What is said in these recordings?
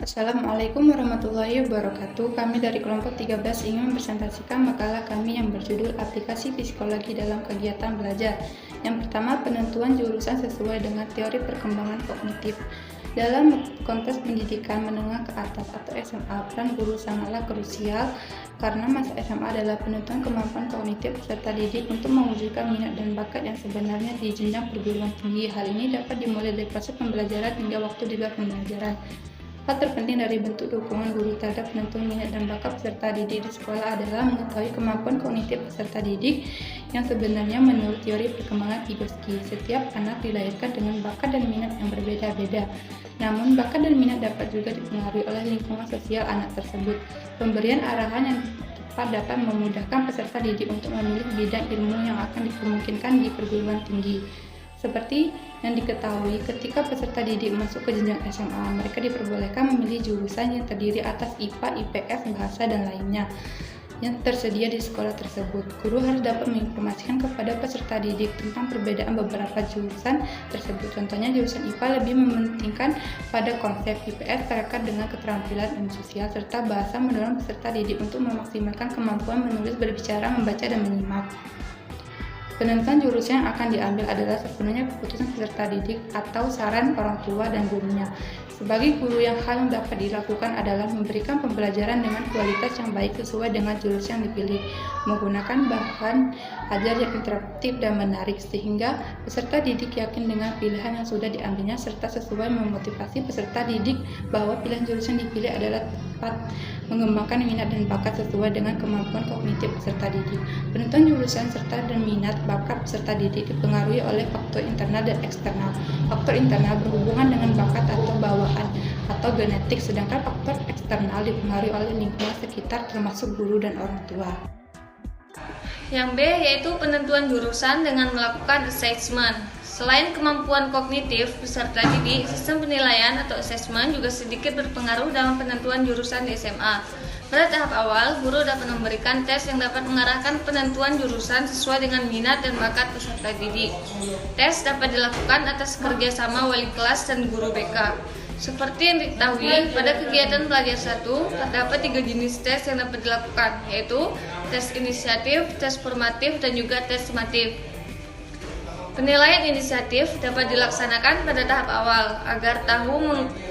Assalamualaikum warahmatullahi wabarakatuh. Kami dari kelompok 13 ingin mempresentasikan makalah kami yang berjudul Aplikasi Psikologi dalam Kegiatan Belajar. Yang pertama, penentuan jurusan sesuai dengan teori perkembangan kognitif. Dalam konteks pendidikan menengah ke atas atau SMA, peran guru sangatlah krusial karena masa SMA adalah penentuan kemampuan kognitif peserta didik untuk mewujudkan minat dan bakat yang sebenarnya di jenjang perguruan tinggi. Hal ini dapat dimulai dari proses pembelajaran hingga waktu di luar pembelajaran. Hal terpenting dari bentuk dukungan guru terhadap penentuan minat dan bakat peserta didik di sekolah adalah mengetahui kemampuan kognitif peserta didik yang sebenarnya menurut teori perkembangan Vygotsky. Setiap anak dilahirkan dengan bakat dan minat yang berbeda-beda. Namun, bakat dan minat dapat juga dipengaruhi oleh lingkungan sosial anak tersebut. Pemberian arahan yang tepat dapat memudahkan peserta didik untuk memilih bidang ilmu yang akan dimungkinkan di perguruan tinggi. Seperti yang diketahui, ketika peserta didik masuk ke jenjang SMA, mereka diperbolehkan memilih jurusan yang terdiri atas IPA, IPS, bahasa, dan lainnya yang tersedia di sekolah tersebut. Guru harus dapat menginformasikan kepada peserta didik tentang perbedaan beberapa jurusan tersebut. Contohnya, jurusan IPA lebih mementingkan pada konsep, IPS terkait dengan keterampilan dan sosial, serta bahasa mendorong peserta didik untuk memaksimalkan kemampuan menulis, berbicara, membaca, dan menyimak. Penentuan jurusan yang akan diambil adalah sepenuhnya keputusan peserta didik atau saran orang tua dan gurunya. Sebagai guru, hal yang dapat dilakukan adalah memberikan pembelajaran dengan kualitas yang baik sesuai dengan jurusan yang dipilih, menggunakan bahan ajar yang interaktif dan menarik sehingga peserta didik yakin dengan pilihan yang sudah diambilnya, serta sesuai memotivasi peserta didik bahwa pilihan jurusan dipilih adalah tepat mengembangkan minat dan bakat sesuai dengan kemampuan kognitif peserta didik. Penentuan jurusan serta dan minat bakat peserta didik dipengaruhi oleh faktor internal dan eksternal. Faktor internal berhubungan dengan bakat atau bawaan atau genetik, sedangkan faktor eksternal dipengaruhi oleh lingkungan sekitar termasuk guru dan orang tua. Yang B yaitu penentuan jurusan dengan melakukan assessment. Selain kemampuan kognitif peserta didik, sistem penilaian atau assessment juga sedikit berpengaruh dalam penentuan jurusan di SMA. Pada tahap awal, guru dapat memberikan tes yang dapat mengarahkan penentuan jurusan sesuai dengan minat dan bakat peserta didik. Tes dapat dilakukan atas kerjasama wali kelas dan guru BK. Seperti yang diketahui, pada kegiatan belajar 1, terdapat 3 jenis tes yang dapat dilakukan, yaitu tes inisiatif, tes formatif, dan juga tes sumatif. Penilaian inisiatif dapat dilaksanakan pada tahap awal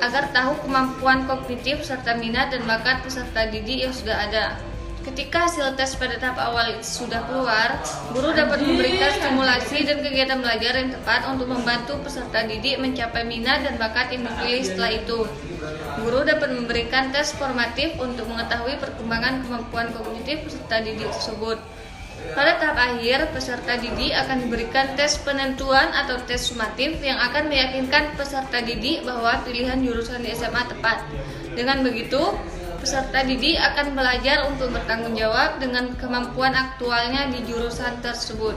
agar tahu kemampuan kognitif serta minat dan bakat peserta didik yang sudah ada. Ketika hasil tes pada tahap awal sudah keluar, guru dapat memberikan stimulasi dan kegiatan belajar yang tepat untuk membantu peserta didik mencapai minat dan bakat yang dipilih setelah itu. Guru dapat memberikan tes formatif untuk mengetahui perkembangan kemampuan kognitif peserta didik tersebut. Pada tahap akhir, peserta didik akan diberikan tes penentuan atau tes sumatif yang akan meyakinkan peserta didik bahwa pilihan jurusan di SMA tepat. Dengan begitu, peserta didik akan belajar untuk bertanggung jawab dengan kemampuan aktualnya di jurusan tersebut.